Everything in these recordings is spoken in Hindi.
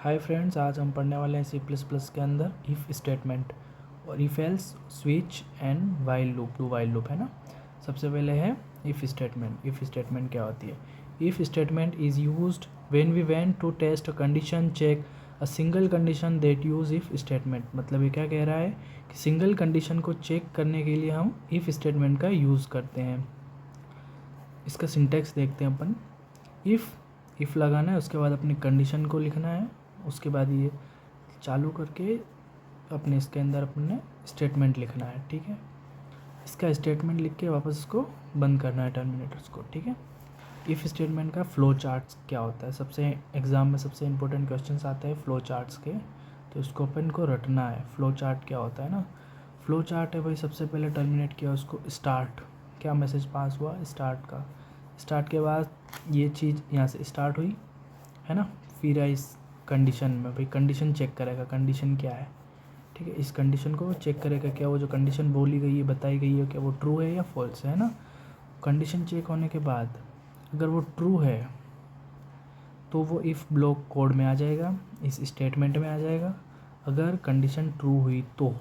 हाय फ्रेंड्स, आज हम पढ़ने वाले हैं सी प्लस प्लस के अंदर इफ़ स्टेटमेंट और if else switch and while loop, do while loop है ना। सबसे पहले है इफ़ स्टेटमेंट। इफ़ स्टेटमेंट क्या होती है? If statement is used when we want to test a condition, check a single condition that use if statement. मतलब ये क्या कह रहा है कि सिंगल कंडीशन को चेक करने के लिए हम इफ़ स्टेटमेंट का यूज़ करते हैं। इसका सिंटेक्स देखते हैं अपन। इफ़ लगाना है, उसके बाद अपनी कंडीशन को लिखना है, उसके बाद ये चालू करके अपने इसके अंदर अपने स्टेटमेंट लिखना है। ठीक है, इसका स्टेटमेंट लिख के वापस इसको बंद करना है टर्मिनेटर्स को। ठीक है, इफ़ स्टेटमेंट का फ्लो चार्ट्स क्या होता है? सबसे एग्ज़ाम में सबसे इंपॉर्टेंट क्वेश्चंस आते हैं फ्लो चार्ट्स के, तो इसको अपन को रटना है। फ्लो चार्ट क्या होता है ना, फ्लो चार्ट है भाई, सबसे पहले टर्मिनेट किया उसको स्टार्ट, क्या मैसेज पास हुआ स्टार्ट का। स्टार्ट के बाद ये चीज़ यहाँ से स्टार्ट हुई है ना, फिर इस कंडीशन में भाई कंडीशन चेक करेगा कंडीशन क्या है। ठीक है, इस कंडीशन को चेक करेगा क्या वो जो कंडीशन बोली गई है, बताई गई है, क्या वो ट्रू है या फॉल्स है ना। कंडीशन चेक होने के बाद अगर वो ट्रू है तो वो इफ़ ब्लॉक कोड में आ जाएगा, इस स्टेटमेंट में आ जाएगा। अगर कंडीशन ट्रू हुई तो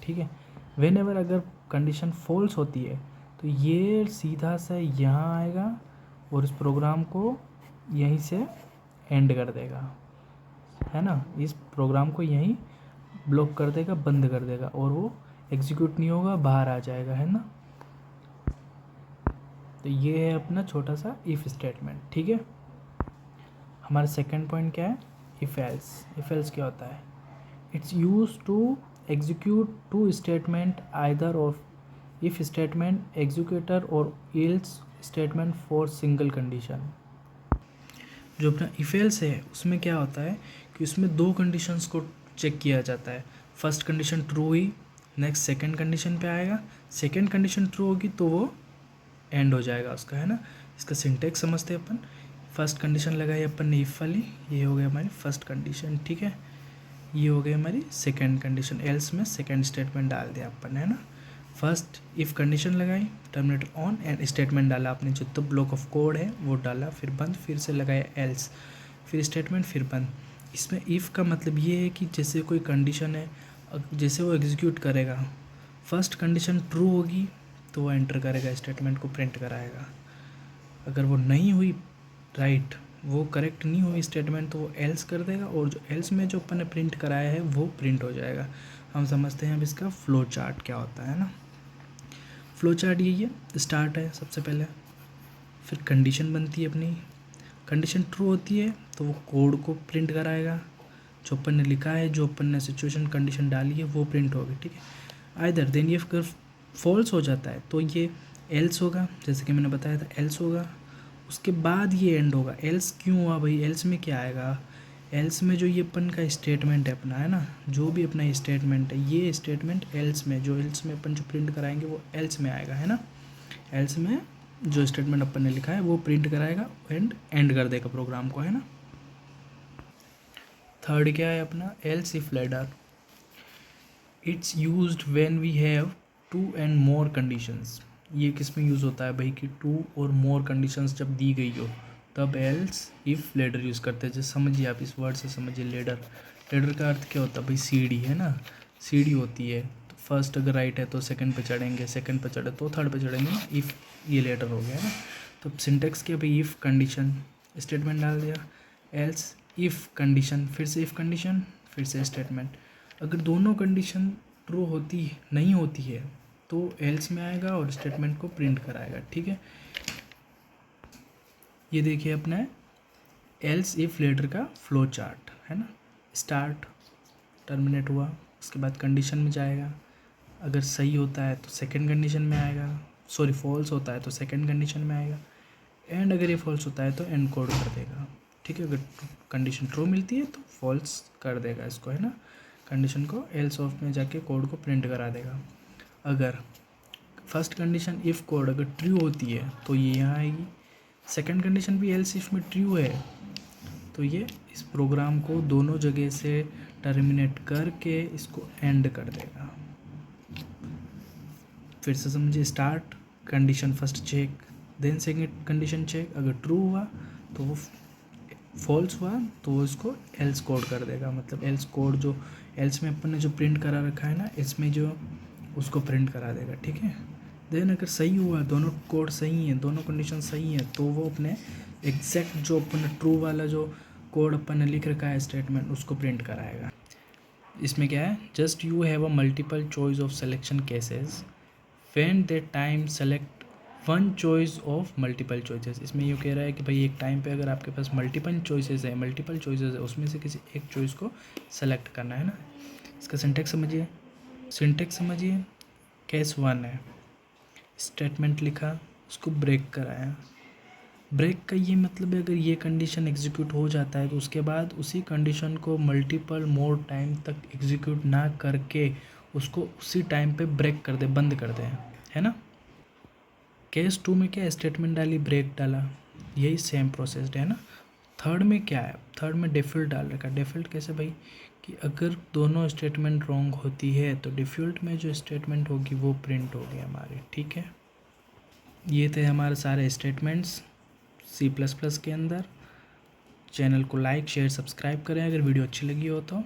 ठीक है, वेन एवर अगर कंडीशन फॉल्स होती है तो ये सीधा से यहाँ आएगा और इस प्रोग्राम को यहीं से एंड कर देगा, है ना। इस प्रोग्राम को यहीं ब्लॉक कर देगा, बंद कर देगा, और वो एग्जीक्यूट नहीं होगा, बाहर आ जाएगा, है ना। तो ये है अपना छोटा सा इफ़ स्टेटमेंट। ठीक है, हमारा सेकंड पॉइंट क्या है? If else. इफ़ एल्स क्या होता है? It's use to execute two statement either of if statement executer और else statement for single condition. जो अपना इफ एल्स है उसमें क्या होता है कि उसमें दो कंडीशंस को चेक किया जाता है। फर्स्ट कंडीशन ट्रू हुई, नेक्स्ट सेकंड कंडीशन पे आएगा, सेकंड कंडीशन ट्रू होगी तो वो एंड हो जाएगा उसका, है ना। इसका सिंटेक्स समझते हैं अपन। फर्स्ट कंडीशन लगाई अपन ने इफ वाली, ये हो गई हमारी फर्स्ट कंडीशन। ठीक है, ये हो गई हमारी सेकंड कंडीशन, एल्स में सेकंड स्टेटमेंट डाल दिया अपन, है ना। फर्स्ट इफ कंडीशन लगाई, टर्मिनेटर ऑन एंड स्टेटमेंट डाला आपने, जो तो ब्लॉक ऑफ कोड है वो डाला, फिर बंद, फिर से लगाया एल्स, फिर स्टेटमेंट, फिर बंद। इसमें इफ़ का मतलब ये है कि जैसे कोई कंडीशन है, जैसे वो एग्जीक्यूट करेगा, फर्स्ट कंडीशन ट्रू होगी तो वो एंटर करेगा, स्टेटमेंट को प्रिंट कराएगा। अगर वो नहीं हुई राइट, वो करेक्ट नहीं हुई स्टेटमेंट, तो वो एल्स कर देगा, और जो एल्स में जो अपन ने प्रिंट कराया है वो प्रिंट हो जाएगा। हम समझते हैं अब इसका फ्लो चार्ट क्या होता है ना। फ्लो चार्ट यही है, स्टार्ट है सबसे पहले, फिर कंडीशन बनती है अपनी, कंडीशन ट्रू होती है तो वो कोड को प्रिंट कराएगा, जो अपन ने लिखा है, जो अपन ने सिचुएशन कंडीशन डाली है वो प्रिंट होगी। ठीक है, आइदर देन ये अगर फॉल्स हो जाता है तो ये एल्स होगा, जैसे कि मैंने बताया था एल्स होगा, उसके बाद ये एंड होगा। एल्स क्यों हुआ भाई? एल्स में क्या आएगा? एल्स में जो ये अपन का स्टेटमेंट है अपना, है ना, जो भी अपना स्टेटमेंट है, ये स्टेटमेंट एल्स में, जो एल्स में अपन जो प्रिंट कराएंगे वो एल्स में आएगा, है ना। एल्स में जो स्टेटमेंट अपन ने लिखा है वो प्रिंट कराएगा एंड एंड कर देगा प्रोग्राम को, है ना। थर्ड क्या है अपना? Else if ladder. It's used when we have two and more conditions. ये किस में यूज़ होता है भाई कि टू और मोर कंडीशंस जब दी गई हो तब एल्स इफ लेडर यूज़ करते हैं। जैसे समझिए, आप इस वर्ड से समझिए, लेडर। लेडर का अर्थ क्या होता है भाई? सीढ़ी, है ना, सीढ़ी होती है। तो फर्स्ट अगर राइट है तो सेकंड पे चढ़ेंगे, सेकंड पे चढ़े तो थर्ड पे चढ़ेंगे ना, इफ़ ये लेटर हो गया है ना। तो सिंटेक्स क्या भाई? इफ़ कंडीशन, स्टेटमेंट डाल दिया, एल्स इफ़ कंडीशन, फिर से इफ़ कंडीशन, फिर से स्टेटमेंट। अगर दोनों कंडीशन ट्रू होती नहीं होती है तो एल्स में आएगा और स्टेटमेंट को प्रिंट कराएगा। ठीक है, ये देखिए अपना एल्स इफ लेटर का फ्लो चार्ट, है ना। स्टार्ट, टर्मिनेट हुआ, उसके बाद कंडीशन में जाएगा, अगर सही होता है तो सेकंड कंडीशन में आएगा, सॉरी फॉल्स होता है तो सेकंड कंडीशन में आएगा, एंड अगर ये फॉल्स होता है तो एंड कोड कर देगा। ठीक है, अगर कंडीशन ट्रू मिलती है तो फॉल्स कर देगा इसको, है ना, कंडीशन को एल्स ऑफ में जाके कोड को प्रिंट करा देगा। अगर फर्स्ट कंडीशन इफ़ कोड अगर ट्रू होती है तो ये यहाँ आएगी, सेकंड कंडीशन भी एल्स इफ में ट्रू है तो ये इस प्रोग्राम को दोनों जगह से टर्मिनेट करके इसको एंड कर देगा। फिर से समझिए, start, condition first check, then second condition check, अगर ट्रू हुआ तो वो फॉल्स हुआ तो वो इसको एल्स कोड कर देगा, मतलब एल्स कोड जो एल्स में अपन ने जो प्रिंट करा रखा है ना, इसमें जो उसको प्रिंट करा देगा, ठीक है। देन अगर सही हुआ, दोनों कोड सही हैं, दोनों कंडीशन सही हैं, तो वो अपने एग्जैक्ट जो अपन ट्रू वाला जो कोड अपन ने लिख रखा है स्टेटमेंट, उसको प्रिंट कराएगा। इसमें क्या है, just you have a multiple choice of selection cases when they time select one choice of multiple choices. इसमें ये कह रहा है कि भाई एक टाइम पे अगर आपके पास मल्टीपल चॉइसेस है, उसमें से किसी एक चॉइस को सेलेक्ट करना है ना। इसका सिंटेक्स समझिए। केस 1 है, स्टेटमेंट लिखा, उसको ब्रेक कराया। ब्रेक का ये मतलब है अगर ये कंडीशन एग्जीक्यूट हो जाता है तो उसके बाद उसी कंडीशन को मल्टीपल मोर टाइम तक एग्जीक्यूट ना करके उसको उसी टाइम पे ब्रेक कर दे, बंद कर दे, है ना। केस 2 में क्या, स्टेटमेंट डाली, ब्रेक डाला, यही सेम प्रोसेस है ना। थर्ड में क्या है, थर्ड में डिफ़ॉल्ट डाल रखा। डिफ़ॉल्ट कैसे भाई, कि अगर दोनों स्टेटमेंट रॉन्ग होती है तो डिफ़ॉल्ट में जो स्टेटमेंट होगी वो प्रिंट होगी हमारी, ठीक है। ये थे हमारे सारे स्टेटमेंट्स C++ के अंदर। चैनल को लाइक शेयर सब्सक्राइब करें अगर वीडियो अच्छी लगी हो तो।